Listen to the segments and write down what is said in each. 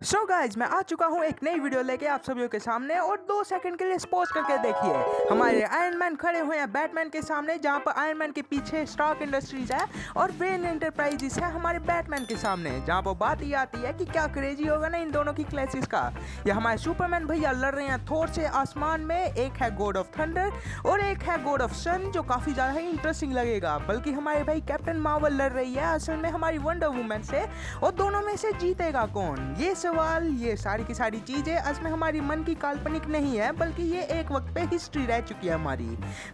So guys मैं आ चुका हूँ एक नई वीडियो लेके आप सभी के सामने और 2 सेकंड के लिए स्पॉज करके देखिए। हमारे आयरन मैन खड़े हुए हैं बैटमैन के सामने, जहाँ पर आयरन मैन के पीछे स्टार्क इंडस्ट्रीज है और वेन एंटरप्राइजेस है हमारे बैटमैन के सामने। जहाँ पर बात ये आती है कि क्या क्रेजी होगा ना इन दोनों की क्लैशेस का। ये हमारे सुपरमैन भैया लड़ रहे हैं थोर से आसमान में, एक है गॉड ऑफ थंडर और एक है गॉड ऑफ सन, जो काफी ज्यादा ही इंटरेस्टिंग लगेगा। बल्कि हमारे भाई कैप्टन मार्वल लड़ रही है असल में हमारी वंडर वुमन से, और दोनों में से जीतेगा कौन, ये सवाल, ये सारी की सारी चीजें असल में हमारी मन की काल्पनिक नहीं है, बल्कि ये एक वक्त पे हिस्ट्री रह चुकी है हमारी।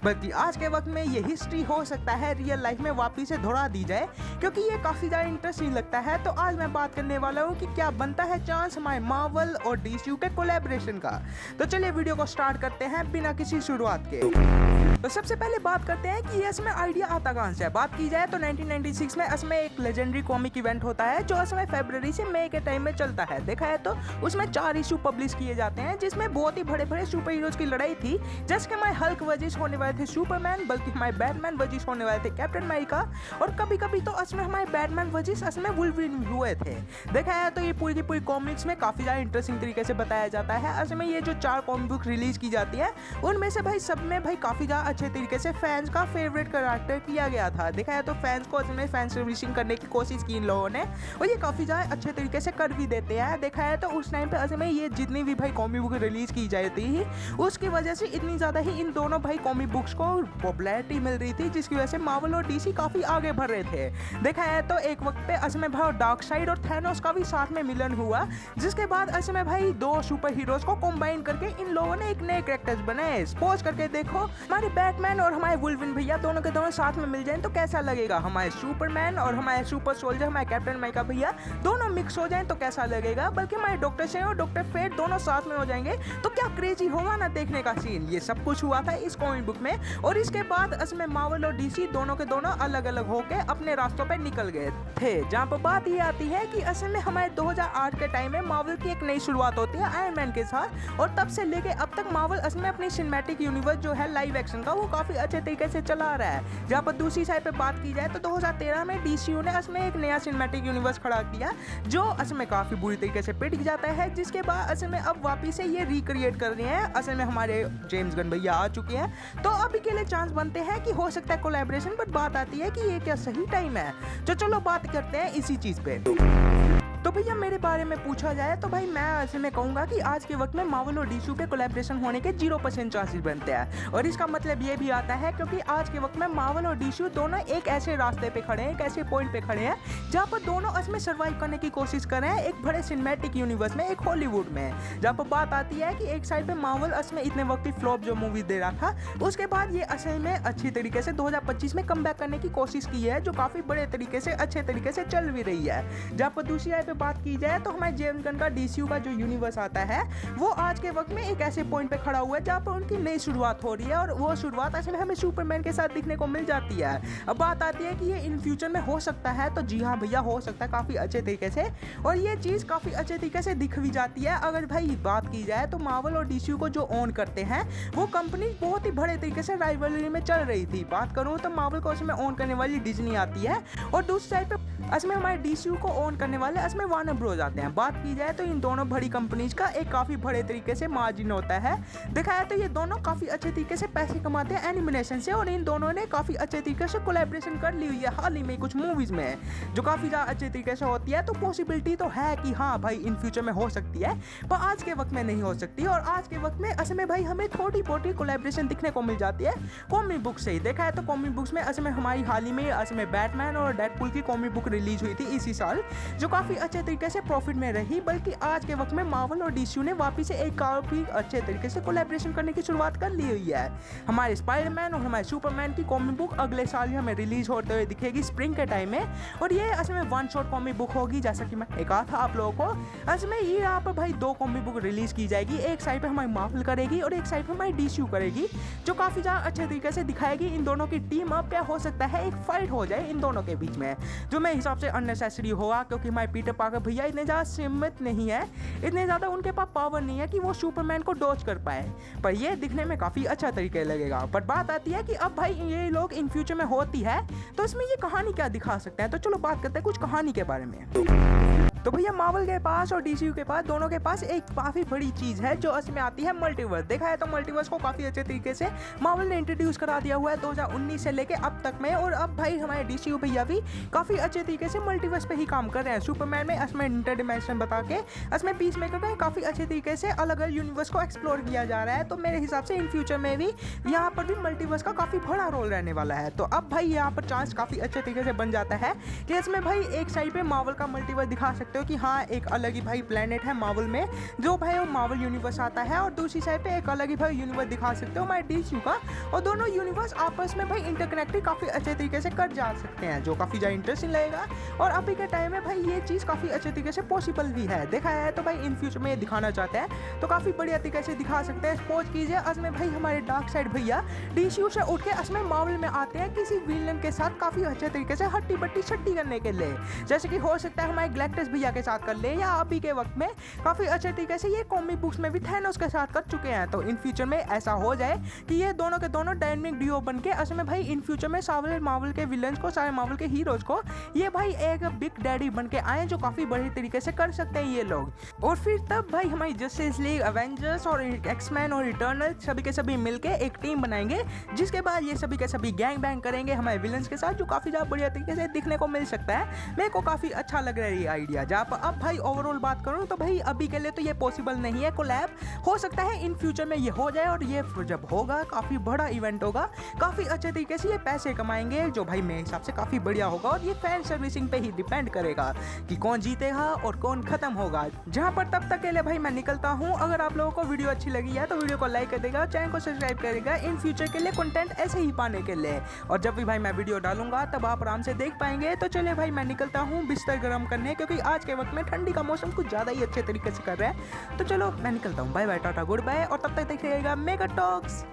बल्कि आज के वक्त में ये हिस्ट्री हो सकता है रियल लाइफ में वापस से दोहरा दी जाए, क्योंकि ये काफी ज्यादा इंटरेस्टिंग लगता है। तो आज मैं बात करने वाला हूँ कि क्या बनता है चांस हमारे मार्वल और डीसीयू के कोलैबोरेशन का। तो चलिए वीडियो को स्टार्ट करते हैं बिना किसी शुरुआत के। तो सबसे पहले बात करते हैं कि ये इसमें आइडिया आता कहां से है। बात की जाए तो 1996 में इसमें एक लेजेंडरी कॉमिक इवेंट होता है जो इसमें फरवरी से मई के टाइम में चलता है। देखा है तो उसमें 4 इशू पब्लिश किए जाते हैं, जिसमें बहुत ही बड़े बड़े सुपर हीरोज की लड़ाई थी। जैसे कि हमारे हल्क वर्सेस होने वाले थे सुपरमैन, बल्कि हमारे बैटमैन वर्सेस होने वाले थे कैप्टन अमेरिका, और कभी कभी तो इसमें हमारे बैटमैन वर्सेस इसमें वुल्वरीन हुए थे। देखा है तो ये पूरी की पूरी कॉमिक्स में काफी ज्यादा इंटरेस्टिंग तरीके से बताया जाता है। असल में ये जो 4 कॉमिक बुक रिलीज की जाती है उनमें से भाई सब में भाई काफी ज्यादा अच्छे तरीके से फैंस का फेवरेट कैरेक्टर किया गया था। देखा है तो फैंस को इसमें फैन सर्विसिंग करने की कोशिश की इन लोगों ने, और ये काफी ज्यादा अच्छे तरीके से कर भी देते हैं। देखा है तो उस टाइम पे असल में ये जितनी भी भाई कॉमिक बुक रिलीज की जाती थी उसकी वजह से इतनी ज्यादा ही इन दोनों भाई कॉमिक बुक्स को पॉपुलैरिटी मिल रही थी, जिसकी वजह से मार्वल और डीसी काफी आगे बढ़ रहे थे। देखा है तो एक वक्त पे असल में भाई डार्क साइड और थैनोस का भी साथ में मिलन हुआ, जिसके बाद असल में भाई 2 सुपर हीरोज को कंबाइन करके इन लोगों ने एक नए कैरेक्टर्स बनाए। सपोज करके देखो हमारे बैटमैन और हमारे वुल्वरीन भैया दोनों के दोनों साथ में मिल जाएं तो कैसा लगेगा। हमारे सुपरमैन और हमारे सुपर सोल्जर हमारे कैप्टन अमेरिका भैया दोनों मिक्स हो जाएं तो कैसा लगेगा। बल्कि हमारे डॉक्टर स्ट्रेंज और डॉक्टर फेट दोनों साथ में हो जाएंगे तो क्या क्रेजी होगा ना देखने का सीन। ये सब कुछ हुआ था इस कॉमिक बुक में, और इसके बाद इसमें मार्वल और डीसी दोनों के दोनों अलग अलग होके अपने रास्तों पे निकल गए थे। जहाँ पर बात ये आती है कि असल में हमारे 2008 के टाइम में मार्वल की एक नई शुरुआत होती है आयरन मैन के साथ, और तब से लेके अब तक मार्वल असल में अपनी सिनेमैटिक यूनिवर्स जो है लाइव एक्शन का वो काफी अच्छे तरीके से चला रहा है। जहाँ पर दूसरी साइड पे बात की जाए तो 2013 में डीसीयू ने असल में एक नया सिनेमैटिक यूनिवर्स खड़ा किया, जो असल में काफी बुरी तरीके से पिट जाता है, जिसके बाद असल में अब वापिस से ये रिक्रिएट कर रहे हैं। असल में हमारे जेम्स गन भैया आ चुके हैं, तो अभी के लिए चांस बनते हैं कि हो सकता है कोलैबोरेशन, बट बात आती है कि ये क्या सही टाइम है। तो चलो बात करते हैं इसी चीज पे। तो भैया मेरे बारे में पूछा जाए तो भाई मैं ऐसे में कहूँगा कि आज के वक्त में मार्वल और डीसीयू के कोलैबोरेशन होने के 0% चांसेस बनते हैं, और इसका मतलब ये भी आता है क्योंकि आज के वक्त में मार्वल और डीसीयू दोनों एक ऐसे रास्ते पे खड़े हैं, एक ऐसे पॉइंट पे खड़े हैं जहाँ पर दोनों इसमें सर्वाइव करने की कोशिश कर रहे हैं एक बड़े सिनेमैटिक यूनिवर्स में, एक हॉलीवुड में। जहाँ पर बात आती है कि एक साइड पे मार्वल इसमें इतने वक्त की फ्लॉप जो मूवी दे रहा था, उसके बाद ये असल में अच्छी तरीके से 2025 में कम बैक करने की कोशिश की है, जो काफी बड़े तरीके से अच्छे तरीके से चल भी रही है। जहाँ पर दूसरी साइड पे बात की जाए तो हमारे जेम्स गन का डीसीयू का जो यूनिवर्स आता है वो आज के वक्त में एक ऐसे पॉइंट पे खड़ा हुआ है जहाँ पर उनकी नई शुरुआत हो रही है, और वो शुरुआत असल में हमें सुपरमैन के साथ दिखने को मिल जाती है। अब बात आती है कि ये इन फ्यूचर में हो सकता है, तो जी हाँ भैया हो सकता है काफी अच्छे तरीके से, और ये चीज काफी अच्छे तरीके से दिख भी जाती है। अगर भाई बात की जाए तो मार्वल और डीसीयू को जो ओन करते हैं वो कंपनी बहुत ही बड़े तरीके से राइवलरी में चल रही थी। बात करूँ तो मार्वल को उसमें ओन करने वाली डिज्नी आती है, और दूसरी साइड पे इसमें हमारे डीसीयू को ओन करने वाले इसमें वार्नर ब्रोस आते हैं। बात की जाए तो इन दोनों बड़ी कंपनीज का एक काफी बड़े तरीके से मार्जिन होता है। देखा है तो ये दोनों काफी अच्छे तरीके से पैसे कमाते हैं एनिमेशन से, और इन दोनों ने काफी अच्छे तरीके से कोलैबोरेशन कर ली हुई है हाल ही में कुछ मूवीज में, जो काफी ज्यादा अच्छे तरीके से होती है। तो पॉसिबिलिटी तो है कि हाँ भाई इन फ्यूचर में हो सकती है, पर आज के वक्त में नहीं हो सकती। और आज के वक्त में असल में भाई हमें थोड़ी बहुत कोलैबोरेशन दिखने को मिल जाती है कॉमिक बुक से ही। देखा है तो कॉमिक बुक्स में असल में हमारी हाल ही में असल में बैटमैन और डेडपूल की कॉमिक बुक रिलीज हुई थी इसी साल, जो काफी अच्छे तरीके से प्रॉफिट में रही। बल्कि आज के वक्त में मार्वल और डीसीयू ने वापस से एक काफी अच्छे तरीके से कोलैबोरेशन करने की शुरुआत कर ली हुई है। हमारे स्पाइडरमैन और हमारे सुपरमैन की कॉमिक बुक अगले साल ही हमें रिलीज होते हुए दिखेगी स्प्रिंग के टाइम में, और ये असल में 1 शॉट कॉमिक बुक होगी, जैसा कि मैं कहा था आप लोगों को। असल में ये यहाँ पर भाई 2 कॉमिक बुक रिलीज की जाएगी, एक साइड पे हमारी मार्वल करेगी और एक साइड पे हमारी डीसीयू करेगी, जो काफी ज्यादा अच्छे तरीके से दिखाएगी इन दोनों की टीम अप। क्या हो सकता है एक फाइट हो जाए इन दोनों के बीच में, जो मेरे हिसाब से अननेसेसरी होगा, क्योंकि हमारे पीटर पार्कर भैया इतने ज्यादा सीमित नहीं है, इतने ज्यादा उनके पास पावर नहीं है कि वो सुपरमैन को डॉज कर पाए, पर ये दिखने में काफी अच्छा तरीके लगेगा। बट बात आती है कि अब भाई ये लोग इन फ्यूचर में होती है तो इसमें ये कहानी क्या दिखा सकते हैं। तो चलो बात करते हैं कुछ कहानी के बारे में। तो भैया मार्वल के पास और डीसीयू के पास दोनों के पास एक काफ़ी बड़ी चीज़ है जो इसमें आती है मल्टीवर्स। देखा है तो मल्टीवर्स को काफ़ी अच्छे तरीके से मार्वल ने इंट्रोड्यूस करा दिया हुआ है 2019 से लेके अब तक में। और अब भाई हमारे डीसीयू भैया भी काफ़ी अच्छे तरीके से मल्टीवर्स पे ही काम कर रहे हैं। सुपरमैन में इसमें इंटरडिमेंशन बता के इसमें पीसमेकर में काफ़ी अच्छे तरीके से अलग अलग यूनिवर्स को एक्सप्लोर किया जा रहा है। तो मेरे हिसाब से इन फ्यूचर में भी यहाँ पर भी मल्टीवर्स का काफ़ी बड़ा रोल रहने वाला है। तो अब भाई यहाँ पर चांस काफ़ी अच्छे तरीके से बन जाता है कि इसमें भाई एक साइड पे मार्वल का मल्टीवर्स दिखा सकते हो कि हाँ एक अलग ही भाई प्लेनेट है मार्वल में जो भाई वो मार्वल यूनिवर्स आता है, और दूसरी साइड पे एक अलग ही भाई यूनिवर्स दिखा सकते हो हमारे डीसीयू का। और दोनों यूनिवर्स आपस में भाई इंटरकनेक्टेड काफ़ी अच्छे तरीके से कर जा सकते हैं जो काफ़ी ज़्यादा इंटरेस्टिंग लगेगा। और अभी के टाइम में भाई ये चीज़ काफ़ी अच्छे तरीके से पॉसिबल भी है। देखा है तो भाई इन फ्यूचर में ये दिखाना चाहते हैं तो काफ़ी बढ़िया तरीके से दिखा सकते हैं। सपोज कीजिए इसमें भाई हमारे डार्क साइड भैया डीसीयू से उठ के इसमें मार्वल में आते हैं किसी विलन के साथ काफ़ी अच्छे तरीके से हट्टी बट्टी छट्टी करने के लिए, जैसे कि हो सकता है हमारे गैलेक्टस भैया के साथ कर ले, या अभी के वक्त में काफ़ी अच्छे तरीके से ये कॉमिक बुक्स में भी थैनोस के साथ कर चुके हैं। तो इन फ्यूचर में ऐसा हो जाए कि ये दोनों के दोनों डायनामिक डुओ बन के असम में भाई इन फ्यूचर में सारे मार्वल के विलन्स को, सारे मार्वल के हीरोज को ये भाई एक बिग डैडी बन के आए जो काफ़ी बड़ी तरीके से कर सकते हैं ये लोग। और फिर तब भाई हमारी जस्टिस लीग, एवेंजर्स और एक्समैन और इटर्नल सभी के सभी मिलके एक टीम बनाएंगे, जिसके बाद ये सभी के सभी गैंग बैंग करेंगे हमारे विलन्स के साथ, जो काफ़ी ज़्यादा बढ़िया तरीके से दिखने को मिल सकता है। मेरे को काफ़ी अच्छा लग रहा है ये आइडिया। जहाँ पर अब भाई ओवरऑल बात करूँ तो भाई अभी के लिए तो ये पॉसिबल नहीं है कोलैब, हो सकता है इन फ्यूचर में ये हो जाए, और ये जब होगा काफ़ी बड़ा इवेंट होगा, काफ़ी अच्छे तरीके से ये पैसे कमाएंगे जो भाई मेरे हिसाब से काफ़ी बढ़िया होगा। और ये फैन सर्विसिंग पे ही डिपेंड करेगा कि कौन जीतेगा और कौन खत्म होगा। जहाँ पर तब तक के लिए भाई मैं निकलता हूँ। अगर आप लोगों को वीडियो अच्छी लगी है तो वीडियो को लाइक कर देगा, चैनल को सब्सक्राइब करेगा इन फ्यूचर के लिए कंटेंट ऐसे ही पाने के लिए। और जब भी भाई मैं वीडियो डालूंगा तब आप आराम से देख पाएंगे। तो चलिए भाई मैं निकलता हूँ बिस्तर गर्म करने, क्योंकि आज के वक्त में ठंडी का मौसम कुछ ज़्यादा ही अच्छे तरीके से कर रहा है। तो चलो मैं निकलता हूँ, bye bye, tata, goodbye, और तब तक देखिएगा मेगा टॉक्स।